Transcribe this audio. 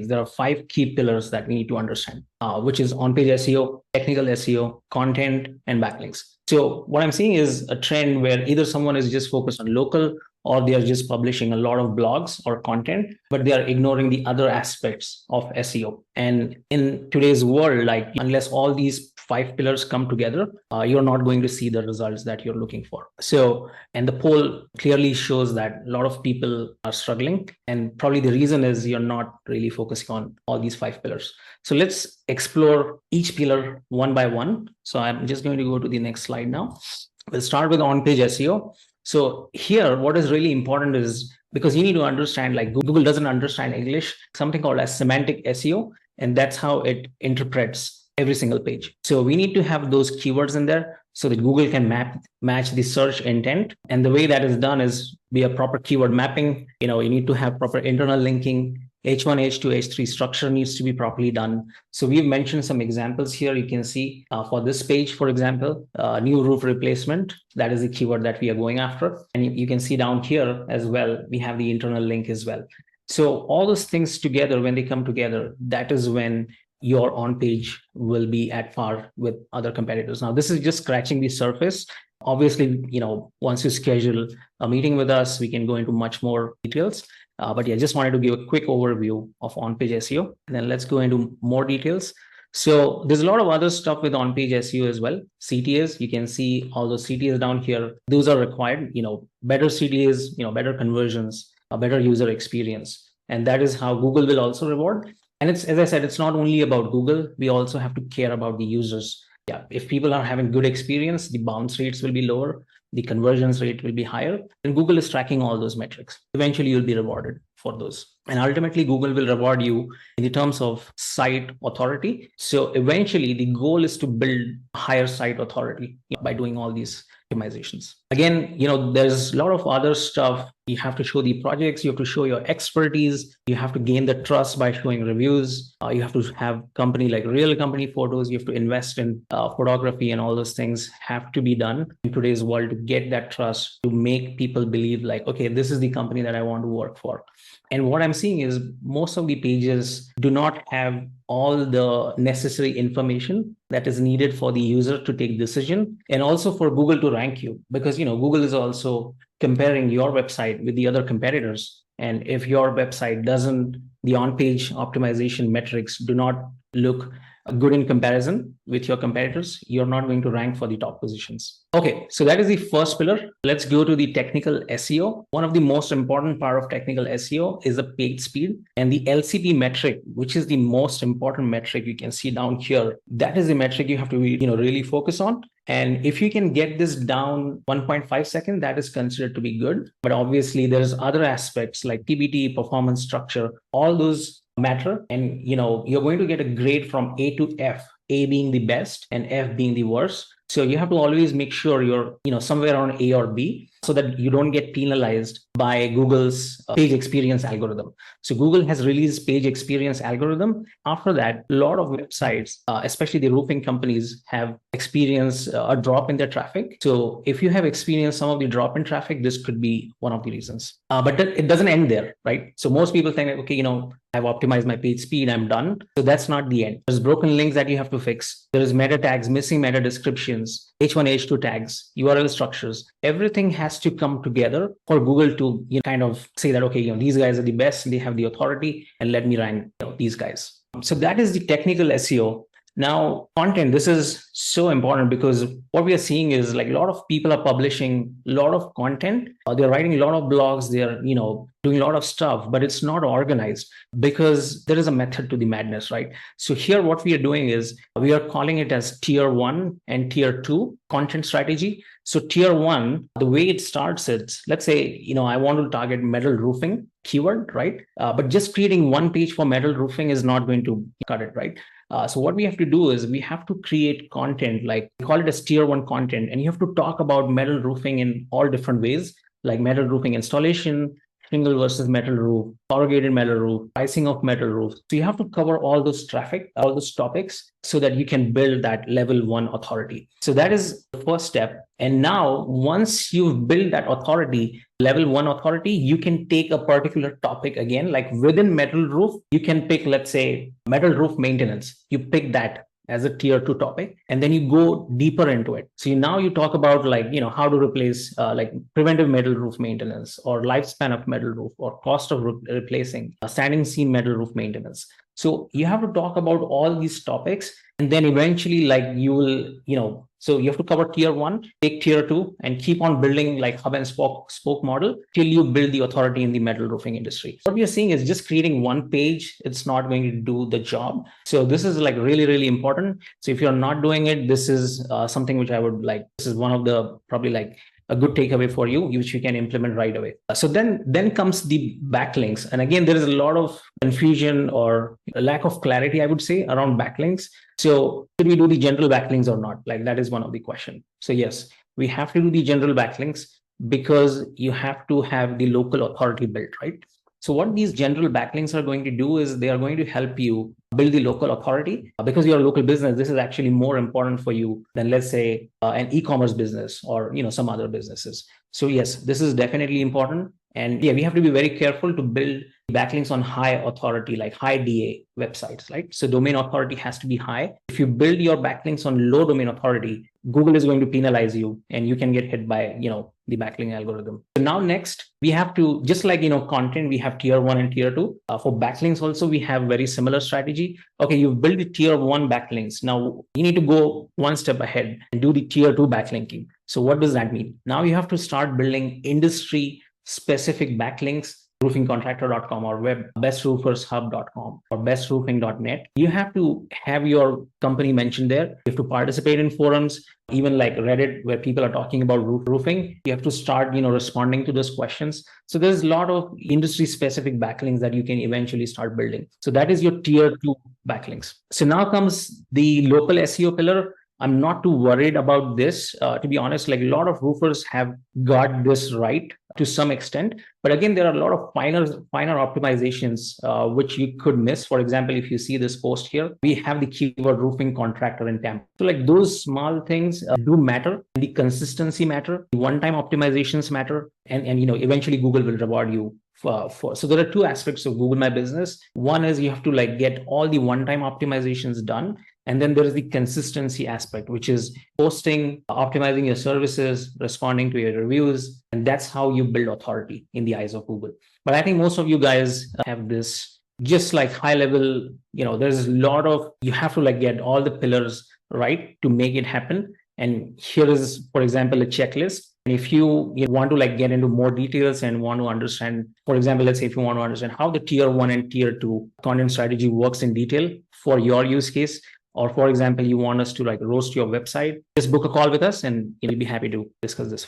There are 5 key pillars that we need to understand, which is on-page SEO, technical SEO, content, and backlinks. So what I'm seeing is a trend where either someone is just focused on local, or they are just publishing a lot of blogs or content, but they are ignoring the other aspects of SEO. And in today's world, like unless all these 5 pillars come together, you're not going to see the results that you're looking for. So, and the poll clearly shows that a lot of people are struggling. And probably the reason is you're not really focusing on all these 5 pillars. So let's explore each pillar one by one. So I'm just going to go to the next slide now. We'll start with on-page SEO. So here, what is really important is, because you need to understand, like Google doesn't understand English, something called as semantic SEO, and that's how it interprets every single page. So we need to have those keywords in there so that Google can match the search intent. And the way that is done is via proper keyword mapping. You need to have proper internal linking. H1, H2, H3 structure needs to be properly done. So we've mentioned some examples here. You can see for this page, for example, new roof replacement. That is the keyword that we are going after. And you can see down here as well, we have the internal link as well. So all those things together, when they come together, that is when your on-page will be at par with other competitors. Now, this is just scratching the surface. Obviously, once you schedule a meeting with us, we can go into much more details. But yeah, just wanted to give a quick overview of on-page SEO. And then let's go into more details. So there's a lot of other stuff with on-page SEO as well. CTAs, you can see all those CTAs down here. Those are required, better CTAs, better conversions, a better user experience. And that is how Google will also reward. And it's, as I said, it's not only about Google. We also have to care about the users. Yeah, if people are having good experience, the bounce rates will be lower, the conversions rate will be higher, and Google is tracking all those metrics. Eventually, you'll be rewarded for those. And ultimately, Google will reward you in the terms of site authority. So eventually, the goal is to build higher site authority by doing all these optimizations. Again, there's a lot of other stuff. You have to show the projects, you have to show your expertise, you have to gain the trust by showing reviews, you have to have real company photos, you have to invest in photography, and all those things have to be done in today's world to get that trust, to make people believe like, okay, this is the company that I want to work for. And what I'm seeing is most of the pages do not have all the necessary information that is needed for the user to take decision, and also for Google to rank you, because Google is also comparing your website with the other competitors. And if your website the on-page optimization metrics do not look good in comparison with your competitors, you're not going to rank for the top positions. Okay, so that is the first pillar. Let's go to the technical SEO. One of the most important part of technical SEO is the page speed, and the LCP metric, which is the most important metric you can see down here. That is the metric you have to really focus on. And if you can get this down 1.5 seconds, that is considered to be good. But obviously, there's other aspects like PBT, performance structure, all those matter. And you're going to get a grade from A to F, A being the best and F being the worst. So you have to always make sure you're somewhere around A or B, so that you don't get penalized by Google's page experience algorithm. So Google has released page experience algorithm. After that, a lot of websites, especially the roofing companies, have experienced a drop in their traffic. So if you have experienced some of the drop in traffic, this could be one of the reasons. But it doesn't end there, right? So most people think, okay, I've optimized my page speed, I'm done. So that's not the end. There's broken links that you have to fix. There is meta tags, missing meta descriptions, H1, H2 tags, URL structures. Everything has to come together for Google to kind of say that, okay, these guys are the best, they have the authority, and let me rank these guys. So that is the technical SEO. Now, content, this is so important, because what we are seeing is like a lot of people are publishing a lot of content. They're writing a lot of blogs. They're, doing a lot of stuff, but it's not organized, because there is a method to the madness, right? So here, what we are doing is we are calling it as tier 1 and tier 2 content strategy. So tier 1, the way it starts, it's, let's say, I want to target metal roofing keyword, right? But just creating one page for metal roofing is not going to cut it, right? So what we have to do is we have to create content, like we call it as tier 1 content, and you have to talk about metal roofing in all different ways, like metal roofing installation, shingle versus metal roof, corrugated metal roof, pricing of metal roof. So you have to cover all those traffic, all those topics so that you can build that level 1 authority. So that is the first step. And now once you've built that authority, level 1 authority, you can take a particular topic again, like within metal roof, you can pick, let's say, metal roof maintenance. You pick that as a tier 2 topic, and then you go deeper into it. So now you talk about how to replace like preventive metal roof maintenance, or lifespan of metal roof, or cost of replacing a standing seam metal roof maintenance. So you have to talk about all these topics, and then eventually you will, so you have to cover tier 1, take tier 2, and keep on building like hub and spoke model till you build the authority in the metal roofing industry. What we are seeing is just creating one page. It's not going to do the job. So this is like really, really important. So if you're not doing it, this is something which I would like. This is one of the probably like a good takeaway for you, which you can implement right away. So then comes the backlinks. And again, there is a lot of confusion or a lack of clarity, I would say, around backlinks. So should we do the general backlinks or not? Like that is one of the questions. So yes, we have to do the general backlinks because you have to have the local authority built, right? So what these general backlinks are going to do is they are going to help you build the local authority. Because you're a local business, this is actually more important for you than, let's say, an e-commerce business or some other businesses. So yes, this is definitely important. And yeah, we have to be very careful to build backlinks on high authority, like high DA websites, right? So domain authority has to be high. If you build your backlinks on low domain authority, Google is going to penalize you and you can get hit by, the backlink algorithm. So now next, we have to, just like, content, we have tier 1 and tier 2. For backlinks also, we have very similar strategy. Okay, you've built the tier 1 backlinks. Now you need to go one step ahead and do the tier 2 backlinking. So what does that mean? Now you have to start building industry specific backlinks, roofingcontractor.com or bestroofershub.com or bestroofing.net. You have to have your company mentioned there. You have to participate in forums, even like Reddit, where people are talking about roofing. You have to start, responding to those questions. So there's a lot of industry specific backlinks that you can eventually start building. So that is your tier 2 backlinks. So now comes the local SEO pillar. I'm not too worried about this. To be honest, like a lot of roofers have got this right to some extent. But again, there are a lot of finer optimizations which you could miss. For example, if you see this post here, we have the keyword roofing contractor in Tampa. So like those small things do matter. The consistency matter. The one-time optimizations matter. And eventually Google will reward you so there are two aspects of Google My Business. One is you have to get all the one-time optimizations done. And then there is the consistency aspect, which is posting, optimizing your services, responding to your reviews. And that's how you build authority in the eyes of Google. But I think most of you guys have this just like high level, there's a lot of, you have to get all the pillars right to make it happen. And here is, for example, a checklist. And if you want to get into more details and want to understand, for example, let's say if you want to understand how the tier 1 and tier 2 content strategy works in detail for your use case, or for example, you want us to roast your website, just book a call with us and we'll be happy to discuss this.